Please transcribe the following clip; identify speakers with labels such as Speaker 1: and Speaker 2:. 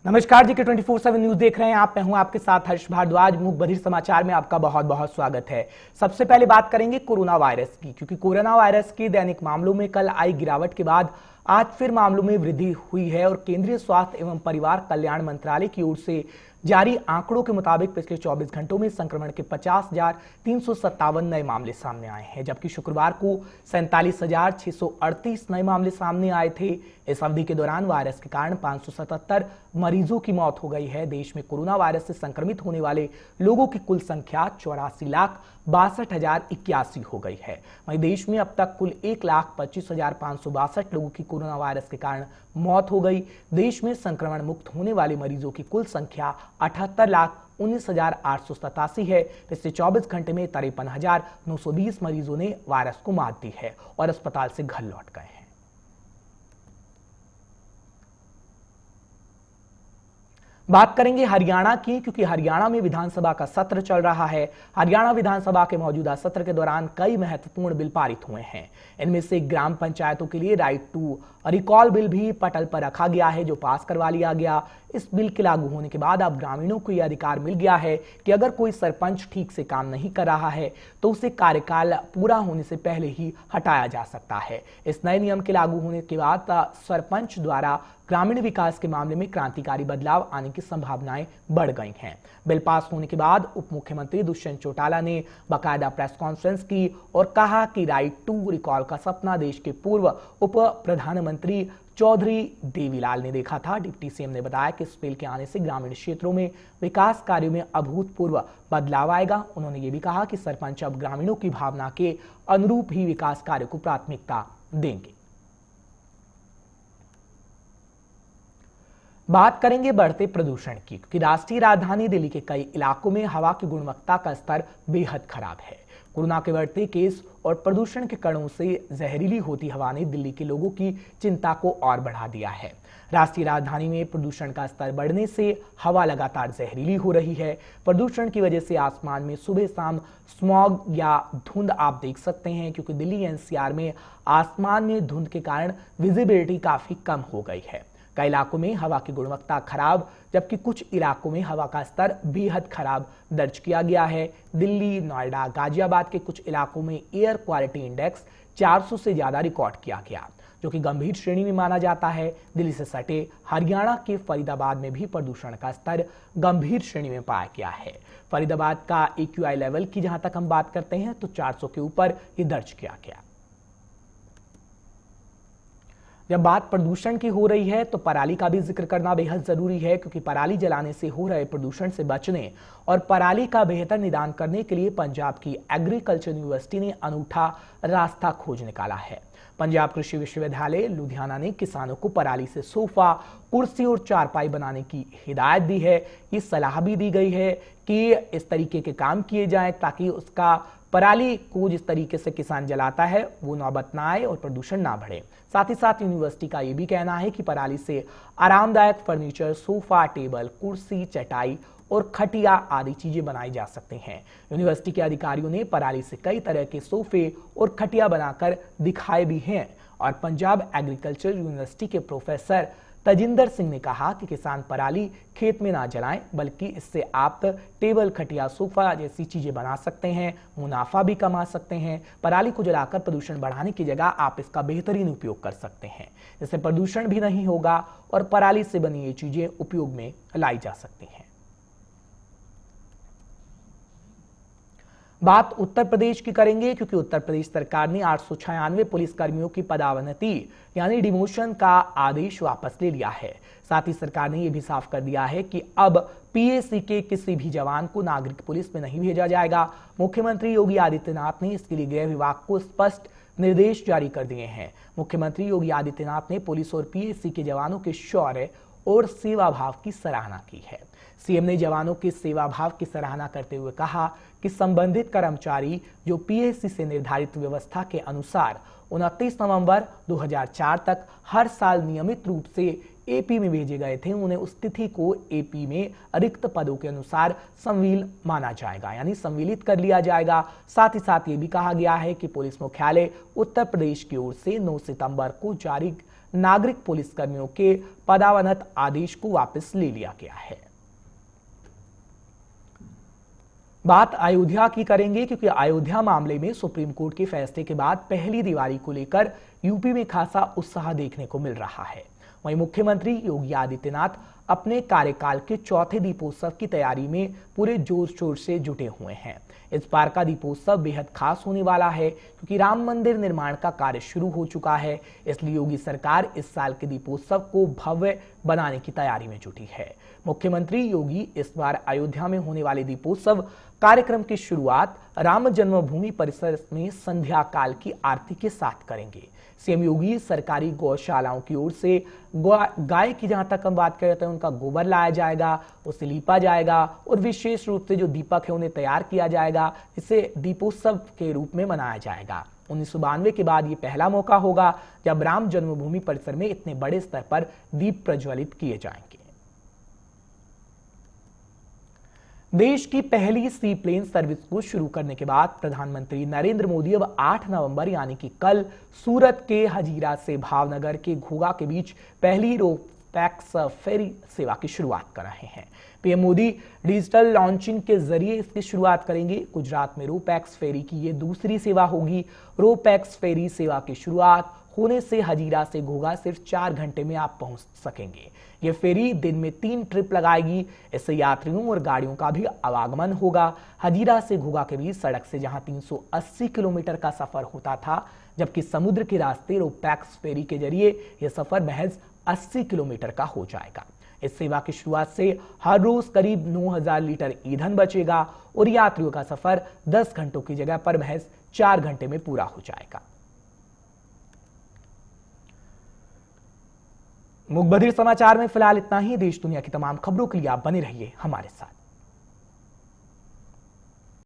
Speaker 1: नमस्कार जी के 24/7 न्यूज देख रहे हैं आप। मैं हूं आपके साथ हर्ष भारद्वाज। मुख बधिर समाचार में आपका बहुत बहुत स्वागत है। सबसे पहले बात करेंगे कोरोना वायरस की, क्योंकि कोरोना वायरस के दैनिक मामलों में कल आई गिरावट के बाद आज फिर मामलों में वृद्धि हुई है और केंद्रीय स्वास्थ्य एवं परिवार कल्याण मंत्रालय की ओर से जारी आंकड़ों के मुताबिक पिछले 24 घंटों में संक्रमण के 50,357 नए मामले सामने आए हैं, जबकि शुक्रवार को 47,638 नए मामले सामने आए थे। इस अवधि के दौरान वायरस के कारण 577 मरीजों की मौत हो गई है। देश में कोरोना वायरस से संक्रमित होने वाले लोगों की कुल संख्या 84,62,081 हो गई है। वहीं देश में अब तक कुल 1,25,562 लोगों की कोरोना वायरस के कारण मौत हो गई। देश में संक्रमण मुक्त होने वाले मरीजों की कुल संख्या 78,19,887 है। पिछले 24 घंटे में 53,920 मरीजों ने वायरस को मात दी है और अस्पताल से घर लौट गए हैं। बात करेंगे हरियाणा की, क्योंकि हरियाणा में विधानसभा का सत्र चल रहा है। हरियाणा विधानसभा के मौजूदा सत्र के दौरान कई महत्वपूर्ण बिल पारित हुए हैं। इनमें से ग्राम पंचायतों के लिए राइट टू रिकॉल बिल भी पटल पर रखा गया है, जो पास करवा लिया गया। इस बिल के लागू होने के बाद अब ग्रामीणों को यह अधिकार मिल गया है कि अगर कोई सरपंच ठीक से काम नहीं कर रहा है तो उसे कार्यकाल पूरा होने से पहले ही हटाया जा सकता है। इस नए नियम के लागू होने के बाद सरपंच द्वारा ग्रामीण विकास के मामले में क्रांतिकारी बदलाव आने की संभावनाएं बढ़ गई हैं। बिल पास होने के बाद उप मुख्यमंत्री दुष्यंत चौटाला ने बाकायदा प्रेस कॉन्फ्रेंस की और कहा कि राइट टू रिकॉल का सपना देश के पूर्व उप प्रधानमंत्री चौधरी देवीलाल ने देखा था। डिप्टी सीएम ने बताया कि इस बिल के आने से ग्रामीण क्षेत्रों में विकास कार्यों में अभूतपूर्व बदलाव आएगा। उन्होंने ये भी कहा कि सरपंच अब ग्रामीणों की भावना के अनुरूप ही विकास कार्यों को प्राथमिकता देंगे। बात करेंगे बढ़ते प्रदूषण की, क्योंकि राष्ट्रीय राजधानी दिल्ली के कई इलाकों में हवा की गुणवत्ता का स्तर बेहद खराब है। कोरोना के बढ़ते केस और प्रदूषण के कणों से जहरीली होती हवा ने दिल्ली के लोगों की चिंता को और बढ़ा दिया है। राष्ट्रीय राजधानी में प्रदूषण का स्तर बढ़ने से हवा लगातार जहरीली हो रही है। प्रदूषण की वजह से आसमान में सुबह शाम स्मॉग या धुंध आप देख सकते हैं, क्योंकि दिल्ली एनसीआर में आसमान में धुंध के कारण विजिबिलिटी काफी कम हो गई है। कई इलाकों में हवा की गुणवत्ता खराब, जबकि कुछ इलाकों में हवा का स्तर बेहद खराब दर्ज किया गया है। दिल्ली, नोएडा, गाजियाबाद के कुछ इलाकों में एयर क्वालिटी इंडेक्स 400 से ज्यादा रिकॉर्ड किया गया, जो कि गंभीर श्रेणी में माना जाता है। दिल्ली से सटे हरियाणा के फरीदाबाद में भी प्रदूषण का स्तर गंभीर श्रेणी में पाया गया है। फरीदाबाद का AQI लेवल की जहां तक हम बात करते हैं तो 400 के ऊपर ये दर्ज किया गया। जब बात प्रदूषण की हो रही है तो पराली का भी जिक्र करना बेहद जरूरी है, क्योंकि पराली जलाने से हो रहे प्रदूषण से बचने और पराली का बेहतर निदान करने के लिए पंजाब की एग्रीकल्चर यूनिवर्सिटी ने अनूठा रास्ता खोज निकाला है। पंजाब कृषि विश्वविद्यालय लुधियाना ने किसानों को पराली से सोफा, कुर्सी और चारपाई बनाने की हिदायत दी है। ये सलाह भी दी गई है कि इस तरीके के काम किए जाएं ताकि उसका पराली को जिस तरीके से किसान जलाता है वो नौबत ना आए और प्रदूषण ना बढ़े। साथ ही साथ यूनिवर्सिटी का ये भी कहना है कि पराली से आरामदायक फर्नीचर, सोफा, टेबल, कुर्सी, चटाई और खटिया आदि चीजें बनाई जा सकती हैं। यूनिवर्सिटी के अधिकारियों ने पराली से कई तरह के सोफे और खटिया बनाकर दिखाए भी हैं। और पंजाब एग्रीकल्चर यूनिवर्सिटी के प्रोफेसर तजिंदर सिंह ने कहा कि किसान पराली खेत में ना जलाएं, बल्कि इससे आप टेबल, खटिया, सोफा जैसी चीजें बना सकते हैं, मुनाफा भी कमा सकते हैं। पराली को जलाकर प्रदूषण बढ़ाने की जगह आप इसका बेहतरीन उपयोग कर सकते हैं। इससे प्रदूषण भी नहीं होगा और पराली से बनी ये चीजें उपयोग में लाई जा सकती हैं। बात उत्तर प्रदेश की करेंगे, क्योंकि उत्तर प्रदेश सरकार ने 896 पुलिस कर्मियों की पदावनति यानी डिमोशन का आदेश वापस ले लिया है। साथ ही सरकार ने यह भी साफ कर दिया है कि अब PAC के किसी भी जवान को नागरिक पुलिस में नहीं भेजा जाएगा। मुख्यमंत्री योगी आदित्यनाथ ने इसके लिए गृह विभाग को स्पष्ट निर्देश जारी कर दिए हैं। मुख्यमंत्री योगी आदित्यनाथ ने पुलिस और PAC के जवानों के शौर्य और सेवा भाव की सराहना की है। सीएम ने जवानों के सेवा भाव की सराहना करते हुए कहा कि संबंधित कर्मचारी जो PAC से निर्धारित व्यवस्था के अनुसार 29 नवंबर 2004 तक हर साल नियमित रूप से एपी में भेजे गए थे उन्हें उस तिथि को एपी में रिक्त पदों के अनुसार संविल माना जाएगा, यानी संविलित कर लिया जाएगा। साथ ही साथ ये भी कहा गया है कि पुलिस मुख्यालय उत्तर प्रदेश की ओर से 9 सितंबर को जारी नागरिक पुलिस कर्मियों के पदावनत आदेश को वापस ले लिया गया है। बात अयोध्या की करेंगे, क्योंकि अयोध्या मामले में सुप्रीम कोर्ट के फैसले के बाद पहली दिवाली को लेकर यूपी में खासा उत्साह देखने को मिल रहा है। वहीं मुख्यमंत्री योगी आदित्यनाथ अपने कार्यकाल के चौथे दीपोत्सव की तैयारी में पूरे जोर शोर से जुटे हुए हैं। इस बार का दीपोत्सव बेहद खास होने वाला है, क्योंकि राम मंदिर निर्माण का कार्य शुरू हो चुका है। इसलिए योगी सरकार इस साल के दीपोत्सव को भव्य बनाने की तैयारी में जुटी है। मुख्यमंत्री योगी इस बार अयोध्या में होने वाले दीपोत्सव कार्यक्रम की शुरुआत राम जन्मभूमि परिसर में संध्या काल की आरती के साथ करेंगे। सीएम योगी सरकारी गौशालाओं की ओर से गाय की जहां तक हम बात करते हैं उनका गोबर लाया जाएगा, उसे लीपा जाएगा और विशेष रूप से जो दीपक है उन्हें तैयार किया जाएगा। इसे दीपोत्सव के रूप में मनाया जाएगा। 1992 के बाद ये पहला मौका होगा जब राम जन्मभूमि परिसर में इतने बड़े स्तर पर दीप प्रज्वलित किए जाएंगे। देश की पहली सी प्लेन सर्विस को शुरू करने के बाद प्रधानमंत्री नरेंद्र मोदी अब 8 नवंबर यानी कि कल सूरत के हजीरा से भावनगर के घोघा के बीच पहली रोपैक्स फेरी सेवा की शुरुआत कर रहे हैं। पीएम मोदी डिजिटल लॉन्चिंग के जरिए इसकी शुरुआत करेंगे। गुजरात में रोपैक्स फेरी की ये दूसरी सेवा होगी। रोपैक्स फेरी सेवा की शुरुआत होने से हजीरा से घोघा सिर्फ 4 घंटे में आप पहुंच सकेंगे। ये फेरी दिन में 3 ट्रिप लगाएगी। इससे यात्रियों और गाड़ियों का भी आवागमन होगा। हजीरा से घोघा के बीच सड़क से जहां 380 किलोमीटर का सफर होता था, जबकि समुद्र के रास्ते रोपैक्स फेरी के जरिए यह सफर महज 80 किलोमीटर का हो जाएगा। इस सेवा की शुरुआत से हर रोज करीब 9000 लीटर ईंधन बचेगा और यात्रियों का सफर 10 घंटों की जगह पर महज 4 घंटे में पूरा हो जाएगा। मुखबधिर समाचार में फिलहाल इतना ही। देश दुनिया की तमाम खबरों के लिए आप बने रहिए हमारे साथ।